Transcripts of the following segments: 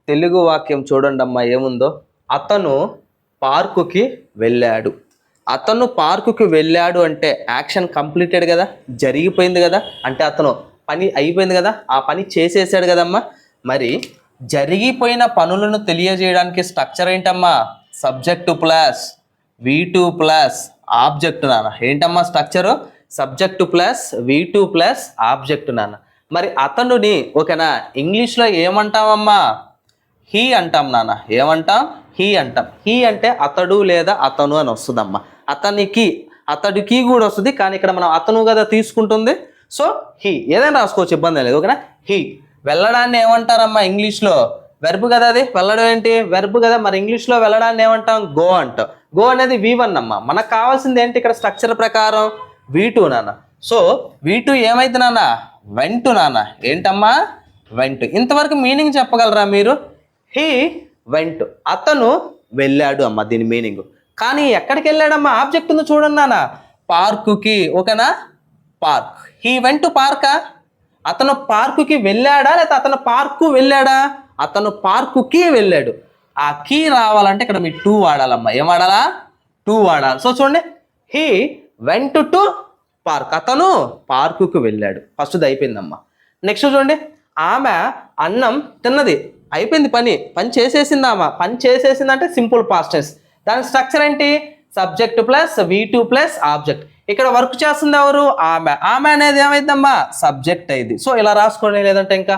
తెలుగు వాక్యం చూడండి అమ్మా ఏముందో. అతను పార్కుకి వెళ్ళాడు. అతను పార్కుకి వెళ్ళాడు అంటే యాక్షన్ కంప్లీటెడ్ కదా, జరిగిపోయింది కదా, అంటే అతను పని అయిపోయింది కదా, ఆ పని చేసేసాడు కదమ్మా. మరి జరిగిపోయిన పనులను తెలియజేయడానికి స్ట్రక్చర్ ఏంటమ్మా? Subject plus V2 plus object నాన్న. ఏంటమ్మా structure? Subject plus V2 plus object నాన్న. మరి అతనుని ఓకేనా ఇంగ్లీష్లో ఏమంటామమ్మా? హీ అంటాం నాన్న. ఏమంటాం? హీ అంటాం. హీ అంటే అతడు లేదా అతను అని వస్తుందమ్మా. అతడికి కూడా వస్తుంది, కానీ ఇక్కడ మనం అతను కదా తీసుకుంటుంది. సో హీ ఏదైనా రాసుకోవచ్చు, ఇబ్బంది లేదు ఓకేనా. హీ. వెళ్ళడాన్ని ఏమంటారమ్మా ఇంగ్లీష్లో? వెర్బ్ కదా, అది వెళ్ళడం ఏంటి? వెర్బ్ కదా. మరి ఇంగ్లీష్లో వెళ్ళడాన్ని ఏమంటాం? గో అంటాం. గో అనేది V1 అమ్మ. మనకు కావాల్సింది ఏంటి ఇక్కడ స్ట్రక్చర్ ప్రకారం? V2 నాన్న. సో V2 ఏమైతే నాన్న? వెంట్ నాన్న. ఏంటమ్మా? వెంట్. ఇంతవరకు మీనింగ్ చెప్పగలరా మీరు? హీ వెంట్, అతను వెళ్ళాడు అమ్మ దీని మీనింగ్. కానీ ఎక్కడికి వెళ్ళాడమ్మా? ఆబ్జెక్ట్ ఉంది చూడండి నాన్న, పార్కుకి ఓకేనా. పార్క్. హీ వెంట్ టు పార్కా? అతను పార్కుకి వెళ్ళాడా లేదా అతను పార్కు వెళ్ళాడా? అతను పార్కుకి వెళ్ళాడు. ఆ కీ రావాలంటే ఇక్కడ మీరు 2 వాడాలమ్మా. ఏం వాడాలా? 2 వాడాలి. సో చూడండి, హీ వెంట్ టు పార్క్, అతను పార్కుకు వెళ్ళాడు. ఫస్ట్ది అయిపోయిందమ్మా. నెక్స్ట్ చూడండి, ఆమె అన్నం తిన్నది. అయిపోయింది, పని చేసేసింది ఆమె. పని చేసేసింది అంటే సింపుల్ పాస్ట్ టెన్స్. దాని స్ట్రక్చర్ ఏంటి? Subject plus V2 plus object. ఇక్కడ వర్క్ చేస్తుంది ఎవరు? ఆమె. ఆమె అనేది ఏమైందమ్మా? సబ్జెక్ట్ అయింది. సో ఇలా రాసుకోండి, లేదంటే ఇంకా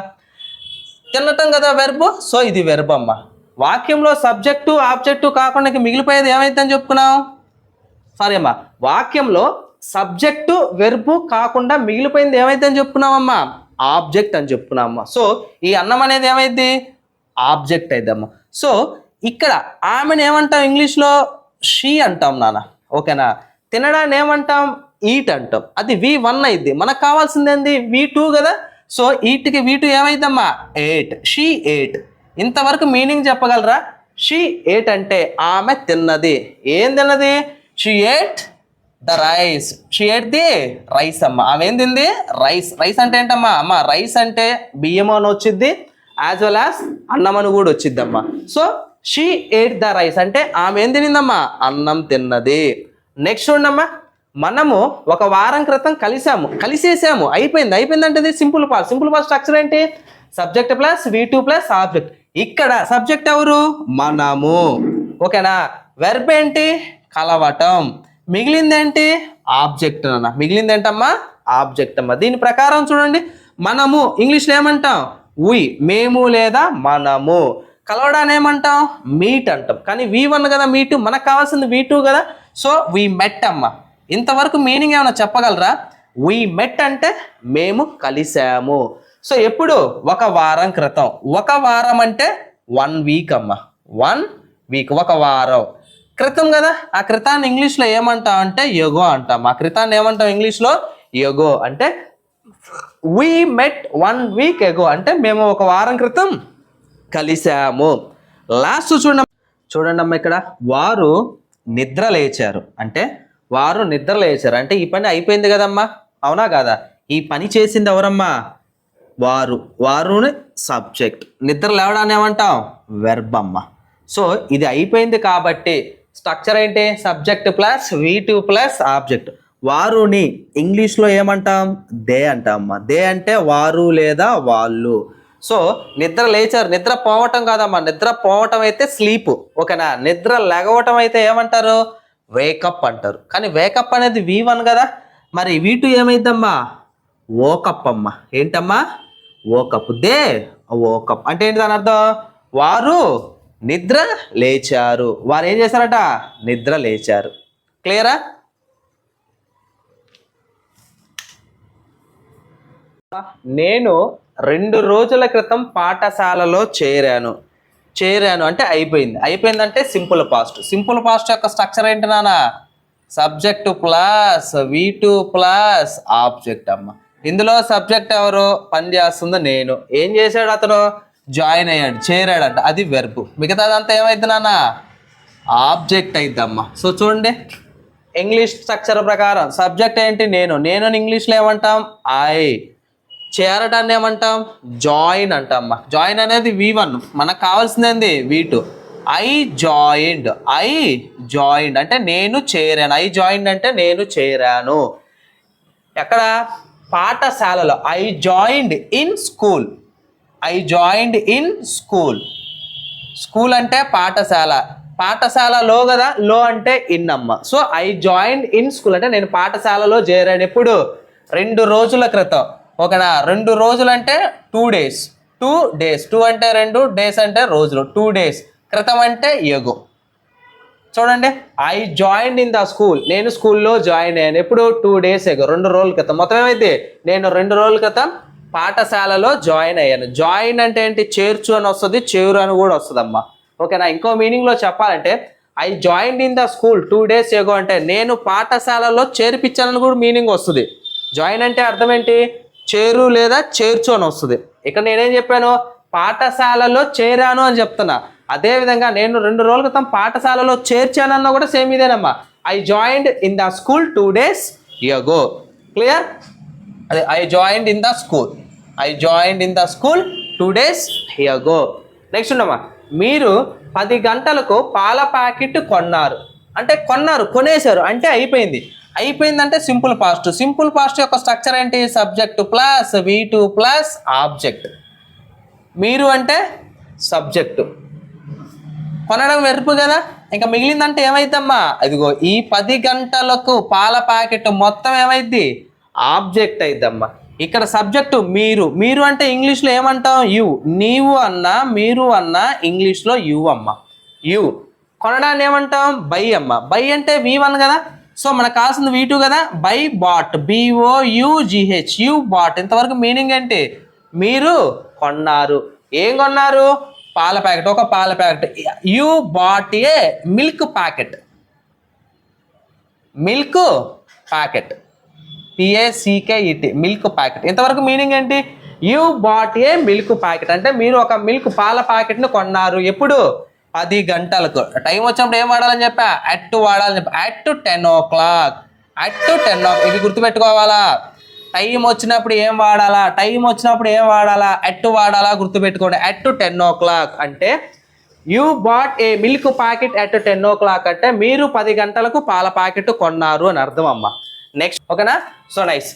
తినటం కదా వెర్బ్. సో ఇది వెర్బ్ అమ్మ. వాక్యంలో సబ్జెక్టు ఆబ్జెక్టు కాకుండా మిగిలిపోయేది ఏమైందని చెప్పుకున్నాం? సారీ అమ్మా, వాక్యంలో సబ్జెక్టు వెర్బు కాకుండా మిగిలిపోయింది ఏమైందని చెప్పుకున్నామమ్మా? ఆబ్జెక్ట్ అని చెప్పుకున్నామమ్మా. సో ఈ అన్నం అనేది ఏమైంది? ఆబ్జెక్ట్ అయిద్దమ్మా. సో ఇక్కడ ఆమెను ఏమంటాం ఇంగ్లీష్లో? షీ అంటాం నాన్న ఓకేనా. తినడాన్ని ఏమంటాం? ఈట్ అంటాం. అది V1 అయింది. మనకు కావాల్సింది ఏంది? V2 కదా. సో ఈట్కి V2 ఏమైందమ్మా? 8. షీ 8. ఇంతవరకు మీనింగ్ చెప్పగలరా? షీ 8 అంటే ఆమె తిన్నది. ఏం తిన్నది? She ate the rice. She ate the rice అమ్మ. ఆమె ఏం తింది? రైస్. రైస్ అంటే ఏంటమ్మా? అమ్మ రైస్ అంటే బియ్యం అని వచ్చింది, యాజ్ వెల్ యాజ్ అన్నం అని కూడా వచ్చిద్దమ్మా. So she ate the rice అంటే ఆమె ఏం తినిందమ్మా? అన్నం తిన్నది. నెక్స్ట్ చూడమ్మా, మనము ఒక వారం క్రితం కలిసేసాము. అయిపోయింది అంటే ఇది simple past. Simple past structure ఏంటి? Subject plus V2 plus object. ఇక్కడ సబ్జెక్ట్ ఎవరు? మనము ఓకేనా. వెర్బ్ ఏంటి? కలవటం. మిగిలింది ఏంటి? ఆబ్జెక్ట్ అన్న. మిగిలింది ఏంటమ్మా? ఆబ్జెక్ట్ అమ్మ. దీని ప్రకారం చూడండి, మనము ఇంగ్లీష్లో ఏమంటాం? వి, మేము లేదా మనము. కలవడాన్ని ఏమంటాం? మీట్ అంటాం. కానీ V1 కదా మీట్, మనకు కావాల్సింది V2 కదా. సో వి మెట్ అమ్మ. ఇంతవరకు మీనింగ్ ఏమైనా చెప్పగలరా? వి మెట్ అంటే మేము కలిసాము. సో ఎప్పుడు? ఒక వారం క్రితం. ఒక వారం అంటే 1 వీక్ అమ్మ. 1 వీక్, ఒక వారం క్రితం కదా. ఆ క్రితాన్ని ఇంగ్లీష్లో ఏమంటాం అంటే ఎగో అంటాం. ఆ క్రితాన్ని ఏమంటాం ఇంగ్లీష్లో? ఎగో. అంటే వి మెట్ 1 వీక్ ఎగో అంటే మేము ఒక వారం క్రితం కలిసాము. లాస్ట్ చూడండి అమ్మ, ఇక్కడ వారు నిద్ర లేచారు అంటే వారు నిద్ర లేచారు అంటే ఈ పని అయిపోయింది కదమ్మా, అవునా కాదా? ఈ పని చేసింది ఎవరమ్మా? వారుని సబ్జెక్ట్. నిద్ర లేవడాన్ని ఏమంటాం? వెర్బ్ అమ్మ. సో ఇది అయిపోయింది కాబట్టి స్ట్రక్చర్ ఏంటి? Subject plus V2 plus object. వారుని ఇంగ్లీష్లో ఏమంటాం? దే అంటామమ్మా. దే అంటే వారు లేదా వాళ్ళు. సో నిద్ర లేచారు. నిద్ర పోవటం కాదమ్మా. నిద్ర పోవటం అయితే స్లీప్ ఓకేనా. నిద్ర లెగవటం అయితే ఏమంటారు? వేకప్ అంటారు. కానీ వేకప్ అనేది V1 కదా. మరి V2 ఏమైందమ్మా? వోకప్ అమ్మా. ఏంటమ్మా? వోకప్. దే వోకప్ అంటే ఏంటి దాని అర్థం? వారు నిద్ర లేచారు. వారు ఏం చేశారట? నిద్ర లేచారు. క్లియరా? నేను 2 రోజుల క్రితం పాఠశాలలో చేరాను అంటే అయిపోయిందంటే సింపుల్ పాస్ట్. సింపుల్ పాస్ట్ యొక్క స్ట్రక్చర్ ఏంటి నాన్న? Subject plus V2 plus object అమ్మ. ఇందులో సబ్జెక్ట్ ఎవరు? పని చేస్తుంది నేను. ఏం చేశాడు అతను? జాయిన్ అయ్యాడు, చేరాడంట. అది వెర్బ్. మిగతాదంతా ఏమైంది నాన్న? ఆబ్జెక్ట్ అయిద్దమ్మా. సో చూడండి, ఇంగ్లీష్ స్ట్రక్చర్ ప్రకారం సబ్జెక్ట్ ఏంటి? నేను ఇంగ్లీష్లో ఏమంటాం? ఐ. చేరడాన్ని ఏమంటాం? జాయిన్ అంటామ్మా. జాయిన్ అనేది V1, మనకు కావాల్సింది V2. ఐ జాయిన్డ్ అంటే నేను చేరాను. ఐ జాయిన్డ్ అంటే నేను చేరాను. ఎక్కడ? పాఠశాలలో. I joined in school. School అంటే పాఠశాల. పాఠశాలలో కదా, లో అంటే ఇన్ అమ్మ. So I joined in school అంటే నేను పాఠశాలలో చేరాను. ఎప్పుడు? 2 రోజుల క్రితం. ఓకేనా? 2 రోజులు అంటే 2 days. 2 days. 2 అంటే 2, డేస్ అంటే రోజులు. 2 days. క్రితం అంటే ఎగో. చూడండి, I joined in the school. నేను స్కూల్లో జాయిన్ అయ్యాను. ఎప్పుడు? 2 days ఎగో, 2 రోజుల క్రితం. మొత్తం ఏమైతే? నేను 2 రోజుల క్రితం పాఠశాలలో జాయిన్ అయ్యాను. జాయిన్ అంటే ఏంటి? చేర్చు అని వస్తుంది, చేరు అని కూడా వస్తుంది అమ్మా. ఓకేనా? ఇంకో మీనింగ్లో చెప్పాలంటే I joined in the school 2 days ఎగో అంటే నేను పాఠశాలలో చేర్పించానని కూడా మీనింగ్ వస్తుంది. జాయిన్ అంటే అర్థం ఏంటి? చేరు లేదా చేర్చు అని వస్తుంది. ఇక్కడ నేనేం చెప్పాను? పాఠశాలలో చేరాను అని చెప్తున్నా. అదేవిధంగా నేను 2 రోజుల క్రితం పాఠశాలలో చేర్చానన్నా కూడా సేమ్ ఇదేనమ్మా. I joined in the school 2 days ago. Clear? అదే I joined in the school 2 days ago. Next ఉండమ్మా, మీరు 10 గంటలకు పాల ప్యాకెట్ కొన్నారు అంటే కొనేశారు అంటే అయిపోయిందంటే సింపుల్ పాస్ట్ యొక్క స్ట్రక్చర్ ఏంటి? Subject plus V2 plus object. మీరు అంటే సబ్జెక్టు, కొనడం వెర్బ్ కదా. ఇంకా మిగిలిందంటే ఏమైద్దమ్మా? అదిగో ఈ 10 గంటలకు పాల ప్యాకెట్ మొత్తం ఏమైద్ది? ఆబ్జెక్ట్ అయిద్దమ్మా. ఇక్కడ సబ్జెక్టు మీరు అంటే ఇంగ్లీష్లో ఏమంటాం? యు. నీవు అన్నా మీరు అన్నా ఇంగ్లీష్లో యు అమ్మ. యు. కొనడాన్ని ఏమంటాం? బై అమ్మ. బై అంటే V1 కదా. సో మనకు కావాల్సింది V2 కదా. Buy bought, BOUGH, you bought. ఇంతవరకు మీనింగ్ ఏంటి? మీరు కొన్నారు. ఏం కొన్నారు? పాల ప్యాకెట్, ఒక పాల packet. You bought a milk packet. PACKET, milk packet. ఇంతవరకు మీనింగ్ ఏంటి? You bought a milk packet అంటే మీరు ఒక పాల ప్యాకెట్ను కొన్నారు. ఎప్పుడు? 10 గంటలకు. టైం వచ్చినప్పుడు ఏం వాడాలని చెప్పా? అట్ వాడాలని చెప్పా. at 10 o'clock. ఇవి గుర్తుపెట్టుకోవాలా? టైం వచ్చినప్పుడు ఏం వాడాలా? అట్ వాడాలా? గుర్తుపెట్టుకోండి. at 10 o'clock అంటే you bat a milk packet at 10 o'clock అంటే మీరు 10 గంటలకు పాల ప్యాకెట్ కొన్నారు అని అర్థం అమ్మ. నెక్స్ట్, ఓకేనా? So nice.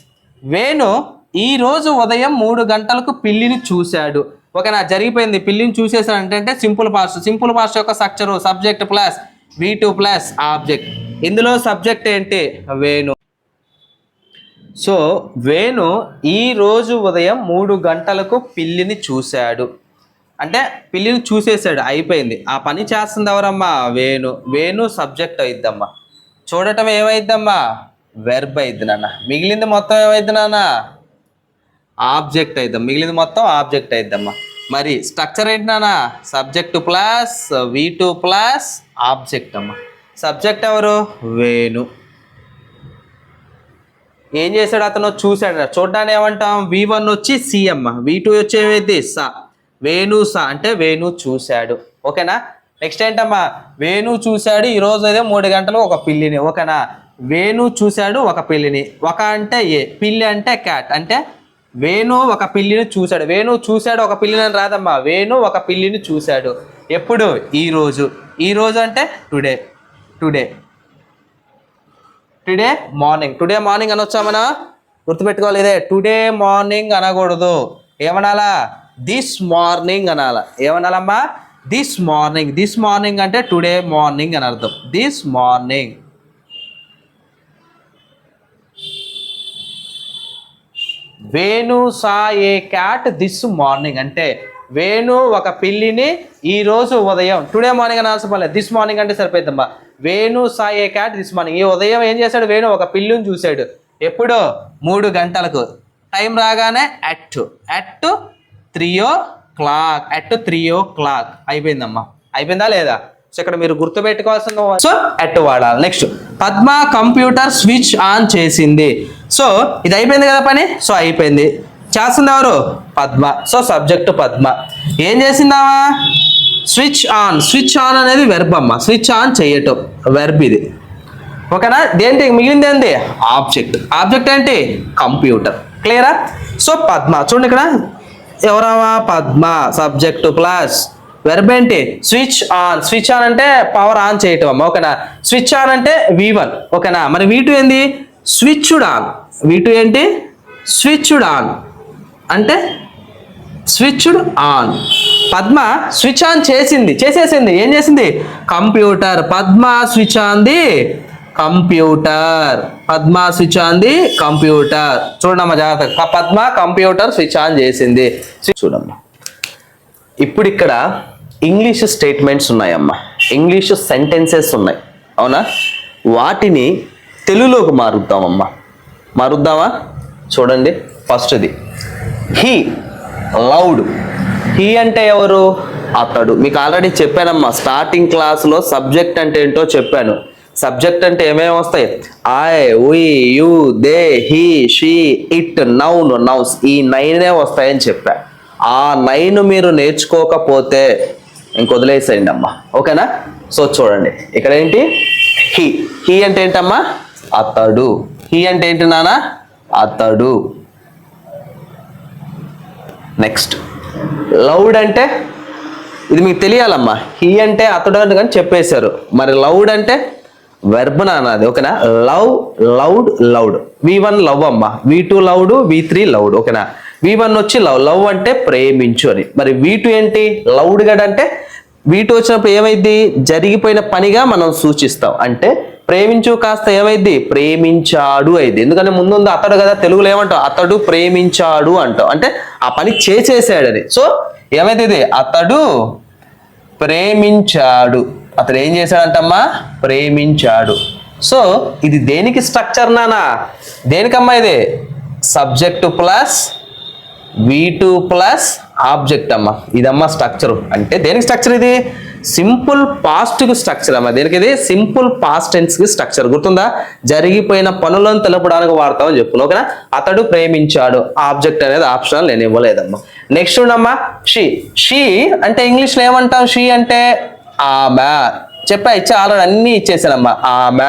వేణు ఈ రోజు ఉదయం 3 గంటలకు పిల్లిని చూశాడు. ఓకేనా? జరిగిపోయింది. పిల్లిని చూసేసాడు అంటే సింపుల్ పాస్ట్ యొక్క structure subject plus V2 plus object. ఇందులో సబ్జెక్ట్ ఏంటి? వేణు. సో వేణు ఈ రోజు ఉదయం 3 గంటలకు పిల్లిని చూశాడు అంటే పిల్లిని చూసేసాడు, అయిపోయింది. ఆ పని చేస్తుంది ఎవరమ్మా? వేణు సబ్జెక్ట్ అయిద్దమ్మా. చూడటం ఏమైద్దమ్మా? వెర్బ్ అయిద్ది నాన్న. మిగిలింది మొత్తం ఏమైద్ది నాన్న? ఆబ్జెక్ట్ అయిద్దమ్మా. మరి స్ట్రక్చర్ ఏంటి నాన్న? Subject plus V2 plus object అమ్మా. సబ్జెక్ట్ ఎవరు? వేణు. ఏం చేశాడు? అతను చూశాడు. చూడ్డాన్ని ఏమంటాం? V1 వచ్చి సి అమ్మ. V2 వచ్చి ఏమైంది? సా. వేణు సా అంటే వేణు చూశాడు. ఓకేనా? నెక్స్ట్ ఏంటమ్మా? వేణు చూశాడు ఈరోజు అయితే 3 గంటలు ఒక పిల్లిని. ఓకేనా? వేణు చూశాడు ఒక పిల్లిని. ఒక అంటే ఏ, పిల్లి అంటే క్యాట్. అంటే వేణు ఒక పిల్లిని చూశాడు. వేణు చూశాడు ఒక పిల్లిని అని రాదమ్మా. వేణు ఒక పిల్లిని చూశాడు. ఎప్పుడు? ఈ రోజు అంటే టుడే మార్నింగ్ అనొచ్చా? మనం గుర్తుపెట్టుకోవాలి. ఇదే టుడే మార్నింగ్ అనకూడదు. ఏమనాలా? దిస్ మార్నింగ్ అనాలా. ఏమనాలమ్మా? దిస్ మార్నింగ్ అంటే టుడే మార్నింగ్ అని అర్థం. This morning. Venu saw A cat this morning అంటే వేణు ఒక పిల్లిని ఈ రోజు ఉదయం. టుడే మార్నింగ్ అనాల్సిన పర్లేదు, దిస్ మార్నింగ్ అంటే సరిపోతుందమ్మా. వేణు సా ఏ క్యాట్ దిస్ మార్నింగ్. ఈ ఉదయం ఏం చేశాడు? వేణు ఒక పిల్లిని చూశాడు. ఎప్పుడు? 3 గంటలకు. టైం రాగానే at 3 o'clock. అయిపోయిందమ్మా. అయిపోయిందా లేదా? సో ఇక్కడ మీరు గుర్తుపెట్టుకోవాల్సిన సో at వాడాలి. Next, Padma computer switch on చేసింది. సో ఇది అయిపోయింది కదా పని. సో అయిపోయింది. చేస్తుంది ఎవరు? పద్మ. So subject Padma. ఏం చేసిందామా? స్విచ్ ఆన్ అనేది వెర్బ్ అమ్మ. స్విచ్ ఆన్ చేయటం వెర్బ్ ఇది. ఓకేనా? దేంటి మిగిలింది ఏంటి? ఆబ్జెక్ట్ ఏంటి? కంప్యూటర్. క్లియరా? సో పద్మ చూడండి ఇక్కడ ఎవరవా పద్మ సబ్జెక్టు ప్లస్ వెర్బ్ ఏంటి స్విచ్ ఆన్. స్విచ్ ఆన్ అంటే పవర్ ఆన్ చేయటం అమ్మ, ఓకేనా. స్విచ్ ఆన్ అంటే V1, ఓకేనా. మరి V2 ఏంది స్విచ్డ్ ఆన్. V2 ఏంటి స్విచ్డ్ ఆన్ అంటే switched on. Padma switch on చేసేసింది. ఏం చేసింది computer. Padma switch on the computer. Padma switch on the computer. చూడమ్మా జాగ్రత్త, పద్మ కంప్యూటర్ స్విచ్ ఆన్ చేసింది. చూడమ్మా ఇప్పుడు ఇక్కడ ఇంగ్లీష్ స్టేట్మెంట్స్ ఉన్నాయమ్మా, ఇంగ్లీష్ సెంటెన్సెస్ ఉన్నాయి, అవునా. వాటిని తెలుగులోకి మారుద్దామమ్మా. మారుద్దామా? చూడండి ఫస్ట్ది హీ లౌడ్. హీ అంటే ఎవరు అతడు. మీకు ఆల్రెడీ చెప్పానమ్మా స్టార్టింగ్ క్లాస్లో సబ్జెక్ట్ అంటే ఏంటో చెప్పాను. సబ్జెక్ట్ అంటే ఏమేమి వస్తాయి I, we, you, they, he, she, it, noun, nouns, ఈ 9 వస్తాయని చెప్పా. ఆ 9 మీరు నేర్చుకోకపోతే ఇంకొదిలేసేయండి అమ్మా, ఓకేనా. సో చూడండి ఇక్కడ ఏంటి హీ. హీ అంటే ఏంటమ్మా అతడు. హీ అంటే ఏంటి నాన్న అతడు. నెక్స్ట్ లౌడ్ అంటే ఇది మీకు తెలియాలమ్మా. హీ అంటే అతడు అంటే కానీ చెప్పేశారు. మరి లౌడ్ అంటే వెర్బ్ నాన్న అది, ఓకేనా. Love, loud, loud. V1 love అమ్మా, V2 లౌడ్, V3 లౌడ్, ఓకేనా. V1 వచ్చి లవ్. లవ్ అంటే ప్రేమించు అని. మరి V2 ఏంటి లౌడ్ గడ్ అంటే V2 వచ్చినప్పుడు ఏమైంది జరిగిపోయిన పనిగా మనం సూచిస్తాం. అంటే ప్రేమించు కాస్త ఏమైంది ప్రేమించాడు అయింది. ఎందుకంటే ముందు అతడు కదా, తెలుగులో ఏమంటావు అతడు ప్రేమించాడు అంటావు, అంటే ఆ పని చేసేసాడని. సో ఏమైతే ఇది అతడు ప్రేమించాడు. అతడు ఏం చేశాడంటమ్మా ప్రేమించాడు. సో ఇది దేనికి స్ట్రక్చర్ నానా? దేనికమ్మా ఇది subject plus V2 plus object అమ్మా. ఇదమ్మా స్ట్రక్చర్. అంటే దేనికి స్ట్రక్చర్ ఇది సింపుల్ పాస్ట్ కి స్ట్రక్చర్ అమ్మా. దేనికి ఇది సింపుల్ పాస్ట్ టెన్స్ కి స్ట్రక్చర్. గుర్తుందా? జరిగిపోయిన పనులను తెలపడానికి వాడతామని చెప్పును, ఓకేనా. అతడు ప్రేమించాడు. ఆబ్జెక్ట్ అనేది ఆప్షనల్, నేను ఇవ్వలేదమ్మా. నెక్స్ట్ ఉండమ్మా షీ. షీ అంటే ఇంగ్లీష్ లో ఏమంటాం? షీ అంటే ఆమె. ఇచ్చా ఆల్రెడీ అన్ని ఇచ్చేసానమ్మా. ఆమె,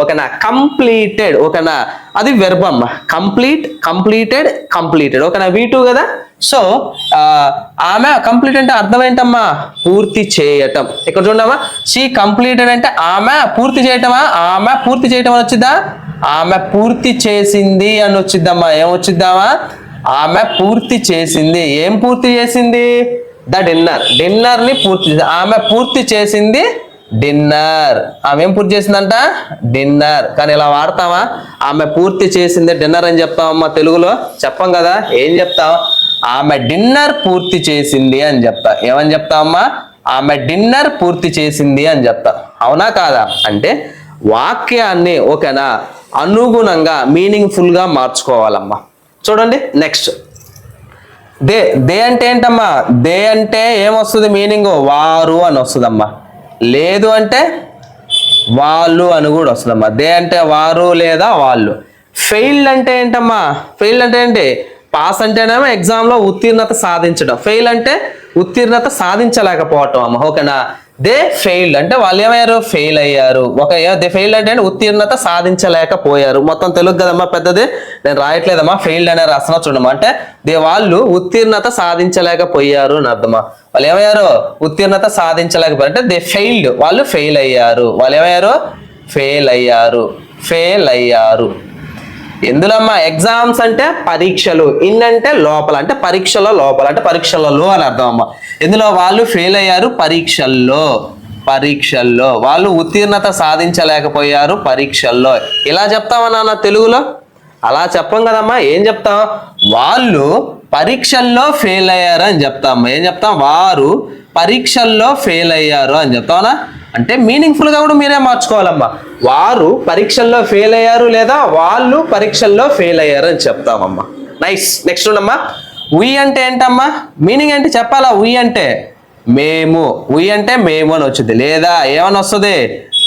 ఓకేనా. కంప్లీటెడ్, ఓకేనా. అది వెర్బ్ అమ్మా. కంప్లీట్, కంప్లీటెడ్, కంప్లీటెడ్, ఓకేనా. V2 కదా. సో ఆమె కంప్లీట్ అంటే అర్థం ఏంటమ్మా పూర్తి చేయటం. ఇక్కడ చూడమ్మా షీ కంప్లీటెడ్ అంటే ఆమె పూర్తి చేయటమా? ఆమె పూర్తి చేయటం అని వచ్చిద్దా? ఆమె పూర్తి చేసింది అని వచ్చిద్దమ్మా. ఏమొచ్చిద్దామా? ఆమె పూర్తి చేసింది. ఏం పూర్తి చేసింది? The dinner. డిన్నర్ ని పూర్తి. ఆమె పూర్తి చేసింది డిన్నర్. ఆమె ఏం పూర్తి చేసిందంట? డిన్నర్. కానీ ఇలా వాడతామా? ఆమె పూర్తి చేసింది డిన్నర్ అని చెప్తామమ్మా. తెలుగులో చెప్పం కదా. ఏం చెప్తాం? ఆమె డిన్నర్ పూర్తి చేసింది అని చెప్తా. ఏమని చెప్తామమ్మా? ఆమె డిన్నర్ పూర్తి చేసింది అని చెప్తా. అవునా కాదా? అంటే వాక్యాన్ని ఓకేనా అనుగుణంగా మీనింగ్ఫుల్ గా మార్చుకోవాలమ్మా. చూడండి నెక్స్ట్ దే. దే అంటే ఏంటమ్మా? దే అంటే ఏమొస్తుంది మీనింగ్? వారు అని వస్తుందమ్మా. లేదు అంటే వాళ్ళు అని కూడా వస్తుందమ్మా. దే అంటే వారు లేదా వాళ్ళు. ఫెయిల్డ్ అంటే ఏంటమ్మా? ఫెయిల్డ్ అంటే ఏంటి? పాస్ అంటేనేమో ఎగ్జామ్లో ఉత్తీర్ణత సాధించడం. ఫెయిల్ అంటే ఉత్తీర్ణత సాధించలేకపోవటం అమ్మ, ఓకేనా. దే ఫెయిల్డ్ అంటే వాళ్ళు ఏమయ్యారు? ఫెయిల్ అయ్యారు. దే ఫెయిల్డ్ అంటే ఉత్తీర్ణత సాధించలేకపోయారు. మొత్తం తెలుగు కదమ్మా పెద్దది, నేను రాయట్లేదమ్మా. ఫెయిల్డ్ అనే రాస్తున్నా చూడమ్మా. అంటే వాళ్ళు ఉత్తీర్ణత సాధించలేకపోయారు అని అర్థమా. వాళ్ళు ఏమయ్యారు? ఉత్తీర్ణత సాధించలేకపోయారు అంటే దే ఫెయిల్డ్, వాళ్ళు ఫెయిల్ అయ్యారు. వాళ్ళు ఏమయ్యారు? ఫెయిల్ అయ్యారు. ఫెయిల్ అయ్యారు. ఎందులమ్మా? ఎగ్జామ్స్ అంటే పరీక్షలు. ఇన్ అంటే లోపల, అంటే పరీక్షల లోపల, అంటే పరీక్షలలో అని అర్థం అమ్మా. ఎందులో వాళ్ళు ఫెయిల్ అయ్యారు? పరీక్షల్లో. పరీక్షల్లో. వాళ్ళు ఉత్తీర్ణత సాధించలేకపోయారు పరీక్షల్లో. ఇలా చెప్తామా నాన్న తెలుగులో? అలా చెప్పం కదమ్మా. ఏం చెప్తాం? వాళ్ళు పరీక్షల్లో ఫెయిల్ అయ్యారు అని చెప్తామా. ఏం చెప్తాం? వారు పరీక్షల్లో ఫెయిల్ అయ్యారు అని చెప్తామనా. అంటే మీనింగ్ఫుల్ గా కూడా మీరే మార్చుకోవాలమ్మా. వారు పరీక్షల్లో ఫెయిల్ అయ్యారు లేదా వాళ్ళు పరీక్షల్లో ఫెయిల్ అయ్యారు అని చెప్తామమ్మా. నైస్. నెక్స్ట్ ఉండమ్మా వి అంటే ఏంటమ్మా? మీనింగ్ ఏంటి చెప్పాలా? వి అంటే మేము. వి అంటే మేము అని వచ్చింది, లేదా ఏమని వస్తుంది?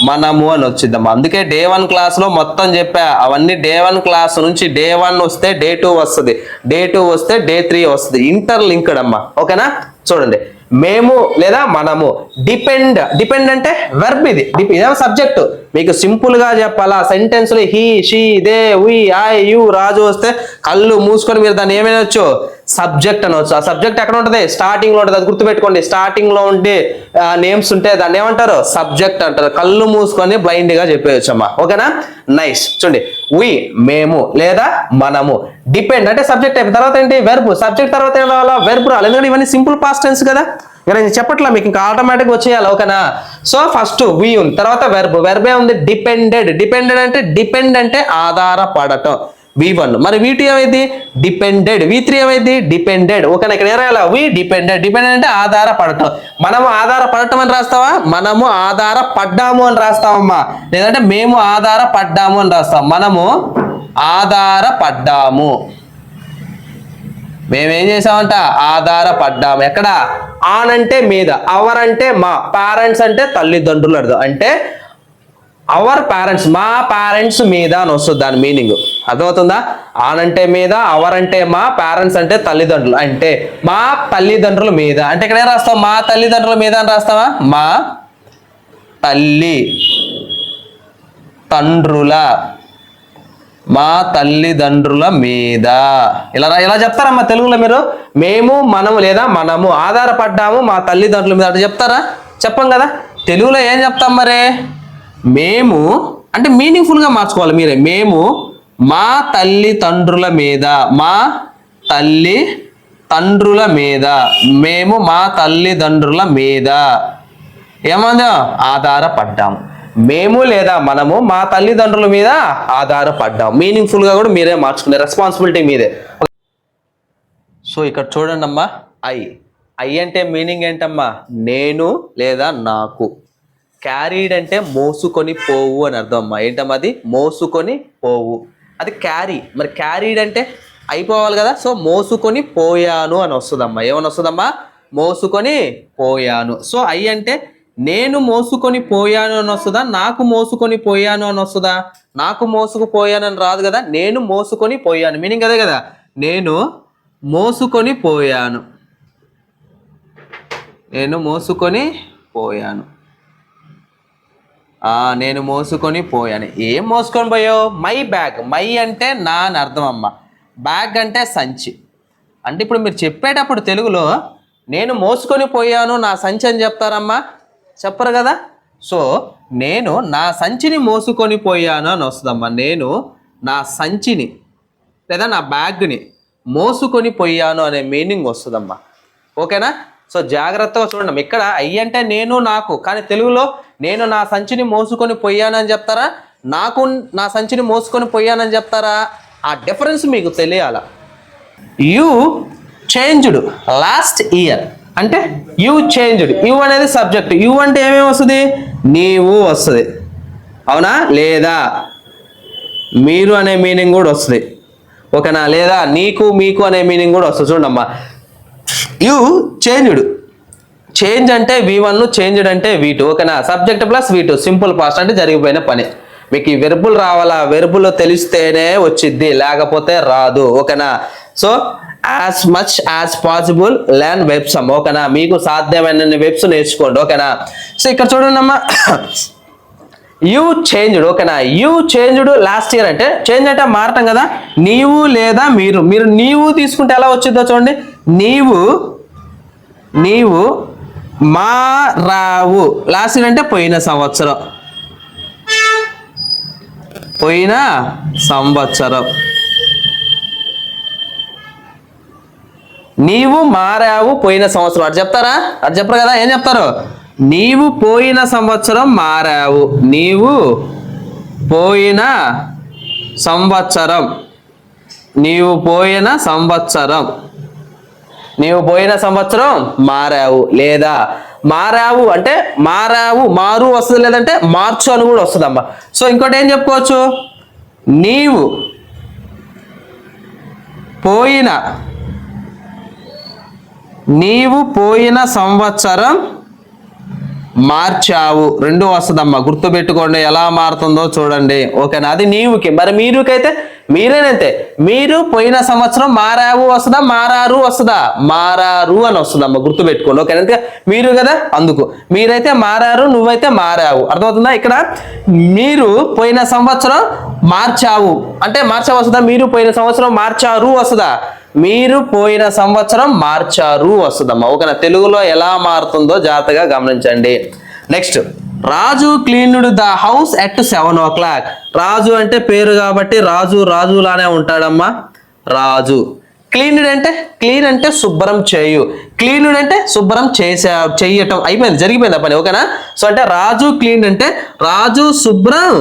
మనము అని వచ్చిందమ్మా. అందుకే డే 1 క్లాస్లో మొత్తం చెప్పా. అవన్నీ డే 1 క్లాస్ నుంచి డే 1 వస్తే డే 2 వస్తుంది, డే 2 వస్తే డే 3 వస్తుంది. ఇంటర్ లింక్డ్ అమ్మా, ఓకేనా. చూడండి మేము లేదా మనము. డిపెండ్. డిపెండ్ అంటే వెర్బ్. ఇదేమో సబ్జెక్టు. మీకు సింపుల్ గా చెప్పాలా సెంటెన్స్ లో he she they we I you Raju వస్తే కళ్ళు మూసుకొని మీరు దాన్ని ఏమైనొచ్చు సబ్జెక్ట్ అనవచ్చు. ఆ సబ్జెక్ట్ ఎక్కడ ఉంటుంది స్టార్టింగ్ లో ఉంటుంది, అది గుర్తుపెట్టుకోండి. స్టార్టింగ్ లో ఉండే నేమ్స్ ఉంటే దాన్ని ఏమంటారు సబ్జెక్ట్ అంటారు. కళ్ళు మూసుకొని బ్లైండ్ గా చెప్పేయచ్చు అమ్మా. ఓకేనా నైస్. చూడండి వి మేము లేదా మనము. డిపెండ్ అంటే సబ్జెక్ట్ అయిపోయిన తర్వాత ఏంటి వెర్బ్. సబ్జెక్ట్ తర్వాత ఏం రావాలా వెర్బ్ రావాలి, ఎందుకంటే ఇవన్నీ సింపుల్ పాస్ట్ టెన్స్ కదా. నేను చెప్పట్లా మీకు ఇంకా ఆటోమేటిక్ వచ్చేయాలి. ఓకేనా సో ఫస్ట్ వి ఉంది, తర్వాత వెర్బ్. వెర్బే ఉంది డిపెండెడ్. డిపెండ్ అంటే ఆధారపడటం V1. మరి V2 ఏమైంది డిపెండెడ్. V3 ఏమైంది డిపెండెడ్. ఓకేనా ఇక్కడ ఏం రాయాలా వి డిపెండెడ్. డిపెండెడ్ అంటే ఆధారపడటం. మనము ఆధారపడటం అని రాస్తావా, మనము ఆధారపడ్డాము అని రాస్తామమ్మా, లేదంటే మేము ఆధారపడ్డాము అని రాస్తాం. మనము ఆధారపడ్డాము, మేమేం చేసామంట ఆధారపడ్డాము. ఎక్కడ ఆన్ అంటే మీద, అవర్ అంటే మా, పేరెంట్స్ అంటే తల్లిదండ్రులు అర్థం. అంటే అవర్ పేరెంట్స్ మా పేరెంట్స్ మీద అని వస్తుంది దాని మీనింగ్. అర్థమవుతుందా? ఆన్ అంటే మీద, అవర్ అంటే మా, పేరెంట్స్ అంటే తల్లిదండ్రులు. అంటే మా తల్లిదండ్రుల మీద అంటే ఇక్కడ ఏం రాస్తాం మా తల్లిదండ్రుల మీద అని రాస్తావా, మా తల్లి తండ్రుల, మా తల్లిదండ్రుల మీద. ఇలా చెప్తారమ్మా తెలుగులో మీరు. మేము మనము లేదా మనము ఆధారపడ్డాము మా తల్లిదండ్రుల మీద అంటే చెప్తారా? చెప్పం కదా. తెలుగులో ఏం చెప్తాం మరి, మేము అంటే మీనింగ్ఫుల్ గా మార్చుకోవాలి మీరే. మేము మా తల్లిదండ్రుల మీద, మా తల్లి తండ్రుల మీద, మేము మా తల్లిదండ్రుల మీద ఏమందా ఆధారపడ్డాము. మేము లేదా మనము మా తల్లిదండ్రుల మీద ఆధారపడ్డాం. మీనింగ్ఫుల్ గా కూడా మీరే మార్చుకునే రెస్పాన్సిబిలిటీ మీదే. సో ఇక్కడ చూడండి అమ్మా, ఐ అంటే మీనింగ్ ఏంటమ్మా నేను లేదా నాకు. క్యారీడ్ అంటే మోసుకొని పోవు అని అర్థం అమ్మా. ఏంటమ్మా అది మోసుకొని పోవు, అది క్యారీ. మరి క్యారీడ్ అంటే అయిపోవాలి కదా. సో మోసుకొని పోయాను అని వస్తుందమ్మా. ఏమని వస్తుందమ్మా మోసుకొని పోయాను. సో ఐ అంటే నేను మోసుకొని పోయాను అని వస్తుందా, నాకు మోసుకొని పోయాను అని వస్తుందా? నాకు మోసుకుపోయాను అని రాదు కదా, నేను మోసుకొని పోయాను మీనింగ్ అదే కదా. నేను మోసుకొని పోయాను, నేను మోసుకొని పోయాను, నేను మోసుకొని పోయాను. ఏం మోసుకొని పోయావు? My bag. మై అంటే నా అని అర్థం అమ్మ, బ్యాగ్ అంటే సంచి. అంటే ఇప్పుడు మీరు చెప్పేటప్పుడు తెలుగులో నేను మోసుకొని పోయాను నా సంచి అని చెప్తారమ్మా, చెప్పరు కదా. సో నేను నా సంచిని మోసుకొని పోయాను అని వస్తుందమ్మా. నేను నా సంచిని లేదా నా బ్యాగ్ని మోసుకొని పోయాను అనే మీనింగ్ వస్తుందమ్మా. ఓకేనా. సో జాగ్రత్తగా చూడండి. ఇక్కడ ఐ అంటే నేను నాకు, కానీ తెలుగులో నేను నా సంచిని మోసుకొని పోయాను అని చెప్తారా, నాకు నా సంచిని మోసుకొని పోయానని చెప్తారా? ఆ డిఫరెన్స్ మీకు తెలియాల. యూ చేంజ్డ్ లాస్ట్ ఇయర్ అంటే యూ చేంజ్డ్. యూ అనేది సబ్జెక్ట్. యూ అంటే ఏమేమి వస్తుంది? నీవు వస్తుంది, అవునా? లేదా మీరు అనే మీనింగ్ కూడా వస్తుంది. ఓకేనా. లేదా నీకు మీకు అనే మీనింగ్ కూడా వస్తుంది. చూడమ్మా, యూ చేంజ్డ్. చేంజ్ అంటే V1, చేంజ్డ్ అంటే V2. ఓకేనా. Subject plus V2 simple past అంటే జరిగిపోయిన పని. మీకు ఈ వెర్బులు రావాలా, వెర్బులు తెలిస్తేనే వచ్చిద్ది, లేకపోతే రాదు. ఓకేనా. So as much as possible learn verbs అమ్మ. ఓకేనా. మీకు సాధ్యమైన వెబ్స్ నేర్చుకోండి. ఓకేనా. సో ఇక్కడ చూడండి అమ్మా, యూ చేంజ్డ్. ఓకేనా. యూ చేంజ్డ్ లాస్ట్ ఇయర్ అంటే చేంజ్ అంటే మారటం కదా. నీవు లేదా మీరు, మీరు నీవు తీసుకుంటే ఎలా వచ్చిందో చూడండి. నీవు మారావు. లాస్ట్ ఇయర్ అంటే పోయిన సంవత్సరం, పోయిన సంవత్సరం. నీవు మారావు పోయిన సంవత్సరం అటు చెప్తారా? అటు చెప్పరు కదా. ఏం చెప్తారు? నీవు పోయిన సంవత్సరం మారావు, నీవు పోయిన సంవత్సరం, నీవు పోయిన సంవత్సరం, నీవు పోయిన సంవత్సరం మారావు. లేదా మారావు అంటే మారావు మారు వస్తుంది, లేదంటే మార్చు అని కూడా వస్తుందమ్మా. సో ఇంకోటి ఏం చెప్పుకోవచ్చు, నీవు పోయిన సంవత్సరం మార్చావు రెండు వస్తుందమ్మా, గుర్తుపెట్టుకోండి ఎలా మారుతుందో చూడండి. ఓకేనా, అది నీవుకి. మరి మీరుకైతే మీరేనైతే మీరు పోయిన సంవత్సరం మారావు వస్తుందా, మారారు వస్తుందా? మారారు అని వస్తుందమ్మా, గుర్తుపెట్టుకోండి. ఓకేనా, ఎందుకంటే మీరు కదా, అందుకు మీరైతే మారారు, నువ్వైతే మారావు. అర్థమవుతుందా? ఇక్కడ మీరు పోయిన సంవత్సరం మార్చావు అంటే మార్చావు వస్తుందా, మీరు పోయిన సంవత్సరం మార్చారు వస్తుందా? మీరు పోయిన సంవత్సరం మార్చారు వస్తుందమ్మా. ఓకేనా, తెలుగులో ఎలా మారుతుందో జాగ్రత్తగా గమనించండి. Next, Raju cleaned the house at 7 o'clock. రాజు అంటే పేరు కాబట్టి రాజు రాజులానే ఉంటాడమ్మా. రాజు. క్లీన్డ్ అంటే క్లీన్ అంటే శుభ్రం చేయు, క్లీన్డ్ అంటే శుభ్రం చెయ్యటం, అయిపోయింది, జరిగిపోయింది పని. ఓకేనా, సో అంటే రాజు క్లీన్ అంటే రాజు శుభ్రం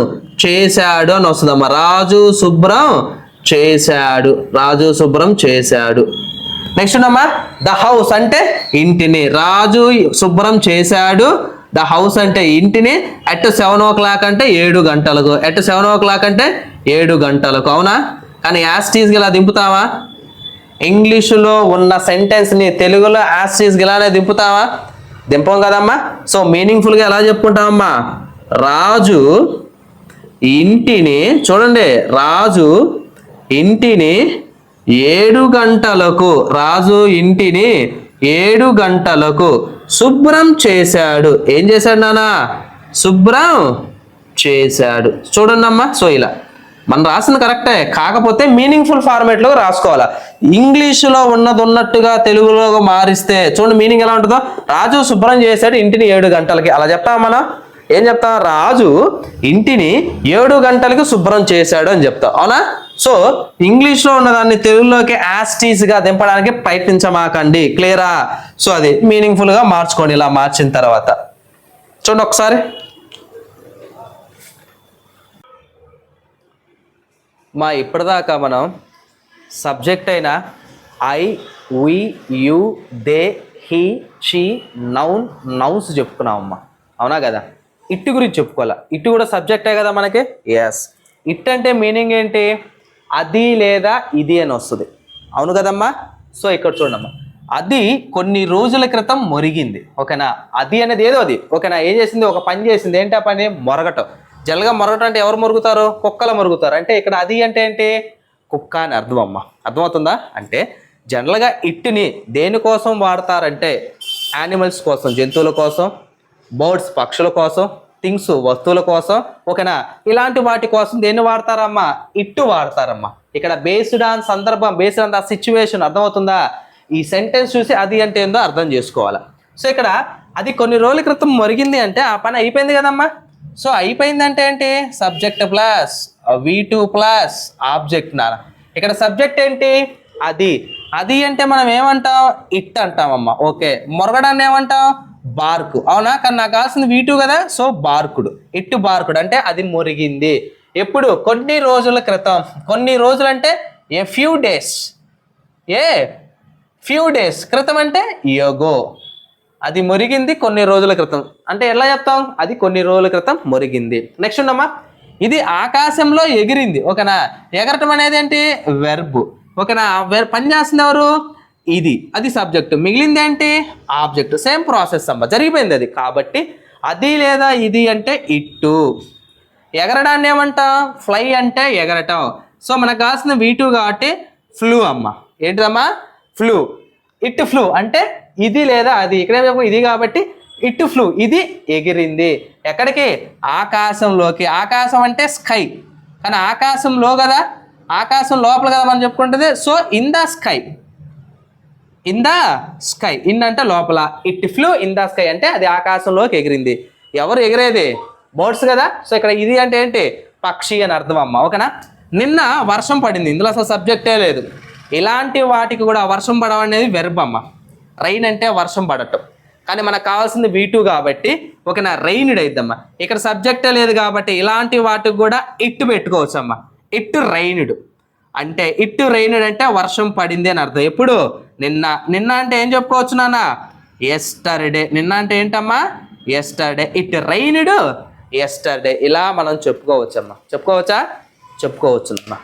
చేశాడు అని వస్తుందమ్మా. రాజు శుభ్రం చేశాడు, రాజు శుభ్రం చేశాడు. నెక్స్ట్ అమ్మా, ద హౌస్ అంటే ఇంటిని, రాజు శుభ్రం చేశాడు. ద హౌస్ అంటే ఇంటిని. అట్ 7 o'clock అంటే 7 గంటలకు. అట్ 7 o'clock అంటే 7 గంటలకు. అవునా? కానీ యాస్టీస్కి ఇలా దింపుతావా? ఇంగ్లీషులో ఉన్న సెంటెన్స్ని తెలుగులో యాస్టీస్కి ఇలానే దింపుతావా? దింపం కదమ్మా. సో మీనింగ్ఫుల్గా ఎలా చెప్పుకుంటామమ్మా? రాజు ఇంటిని, చూడండి, రాజు ఇంటిని 7 గంటలకు, రాజు ఇంటిని 7 గంటలకు శుభ్రం చేశాడు. ఏం చేశాడు నానా? శుభ్రం చేశాడు. చూడండి అమ్మా. సో ఇలా మనం రాసిన కరెక్టే, కాకపోతే మీనింగ్ఫుల్ ఫార్మేట్లో రాసుకోవాలా. ఇంగ్లీషులో ఉన్నది ఉన్నట్టుగా తెలుగులో మారిస్తే చూడండి మీనింగ్ ఎలా ఉంటుందో. రాజు శుభ్రం చేశాడు ఇంటిని 7 గంటలకి, అలా చెప్తాం మనం. ఏం చెప్తాం? రాజు ఇంటిని 7 గంటలకి శుభ్రం చేశాడు అని చెప్తాం. అవునా? సో ఇంగ్లీష్లో ఉన్నదాన్ని తెలుగులోకి యాస్టీస్గా దింపడానికి ప్రయత్నించమాకండి. క్లియరా? సో అది మీనింగ్ఫుల్గా మార్చుకోండి ఇలా మార్చిన తర్వాత. చూడండి ఒకసారి. ఇప్పటిదాకా మనం సబ్జెక్ట్ అయిన I, we, you, they, he, she, noun, nouns చెప్పుకున్నామమ్మా. అవునా కదా? ఇట్ గురించి చెప్పుకోవాలా. ఇట్ కూడా సబ్జెక్టే కదా మనకి. ఎస్. ఇట్ అంటే మీనింగ్ ఏంటి? అది లేదా ఇది అని వస్తుంది. అవును కదమ్మా. సో ఇక్కడ చూడమ్మా, అది కొన్ని రోజుల క్రితం మొరిగింది. ఓకేనా, అది అనేది ఏదో అది. ఓకేనా, ఏం చేసింది? ఒక పని చేసింది. ఏంటి ఆ పని? మొరగటం. జనరల్గా మొరగటం అంటే ఎవరు మొరుగుతారు? కుక్కలు మొరుగుతారు. అంటే ఇక్కడ అది అంటే ఏంటి? కుక్క అని అర్థం అమ్మా. అర్థమవుతుందా? అంటే జనరల్గా ఇట్ని దేనికోసం వాడతారంటే యానిమల్స్ కోసం, జంతువుల కోసం, బర్డ్స్ పక్షుల కోసం, థింగ్స్ వస్తువుల కోసం. ఓకేనా, ఇలాంటి వాటి కోసం దేన్ని వాడతారమ్మా? ఇట్టు వాడతారమ్మా. ఇక్కడ బేస్డ్ ఆన్ సందర్భం, బేస్డ్ ఆన్ ద సిచ్యువేషన్. అర్థమవుతుందా? ఈ సెంటెన్స్ చూసి అది అంటే ఏందో అర్థం చేసుకోవాలి. సో ఇక్కడ అది కొన్ని రోజుల క్రితం మొరిగింది అంటే ఆ పని అయిపోయింది కదమ్మా. సో అయిపోయింది అంటే ఏంటి? Subject plus V2 plus object. ఇక్కడ సబ్జెక్ట్ ఏంటి? అది. అది అంటే మనం ఏమంటాం? ఇట్ అంటామమ్మా. ఓకే, మొరగడాన్ని ఏమంటాం? బార్కు. అవునా? కానీ నాకు కావాల్సింది V2 కదా. సో బార్కుడు, ఇట్టు బార్కుడు అంటే అది మొరిగింది. ఎప్పుడు? కొన్ని రోజుల క్రితం. కొన్ని రోజులు అంటే a few days. Few days. క్రితం అంటే యోగో. అది మొరిగింది కొన్ని రోజుల క్రితం అంటే ఎలా చెప్తాం? అది కొన్ని రోజుల క్రితం మొరిగింది. నెక్స్ట్ ఉండమ్మా, ఇది ఆకాశంలో ఎగిరింది. ఓకేనా, ఎగరటం అనేది ఏంటి? వెర్బ్. ఓకేనా, పని చేస్తుంది ఎవరు? ఇది. అది సబ్జెక్ట్. మిగిలింది ఏంటి? ఆబ్జెక్ట్. సేమ్ ప్రాసెస్ అమ్మ, జరిగిపోయింది అది. కాబట్టి అది లేదా ఇది అంటే ఇట్టు. ఎగరడాన్ని ఏమంటాం? ఫ్లై అంటే ఎగరటం. సో మనకు కావాల్సిన V2 కాబట్టి ఫ్లూ అమ్మ. ఏంటిదమ్మా? ఫ్లూ. ఇట్ ఫ్లూ అంటే ఇది లేదా అది. ఇక్కడ ఇది కాబట్టి ఇట్ ఫ్లూ, ఇది ఎగిరింది. ఎక్కడికి? ఆకాశంలోకి. ఆకాశం అంటే స్కై, కానీ ఆకాశంలో కదా, ఆకాశం లోపల కదా మనం చెప్పుకుంటుంది. So in the sky. In the sky. In అంటే లోపల, it flew in the sky అంటే అది ఆకాశంలోకి ఎగిరింది. ఎవరు ఎగిరేది? బర్డ్స్ కదా. సో ఇక్కడ ఇది అంటే ఏంటి? పక్షి అని అర్థం అమ్మ. ఓకేనా, నిన్న వర్షం పడింది, ఇందులో అసలు సబ్జెక్టే లేదు. ఇలాంటి వాటికి కూడా వర్షం పడడం అనేది వెర్బ్ అమ్మ. రైన్ అంటే వర్షం పడటం, కానీ మనకు కావాల్సింది V2 కాబట్టి ఓకేనా, రైన్డ్ అయిద్దమ్మా. ఇక్కడ సబ్జెక్టే లేదు కాబట్టి ఇలాంటి వాటికి కూడా ఇట్ పెట్టుకోవచ్చు అమ్మ. ఇట్ రైన్డ్ అంటే, ఇట్ రైన్డ్ అంటే వర్షం పడింది అని అర్థం. ఎప్పుడు? నిన్న. నిన్న అంటే ఏం చెప్పుకోవచ్చు నాన్న? ఎస్టర్డే. నిన్న అంటే ఏంటమ్మా? ఎస్టర్డే. It రైన్డ్ yesterday. ఇలా మనం చెప్పుకోవచ్చమ్మా. చెప్పుకోవచ్చా? చెప్పుకోవచ్చు అమ్మా.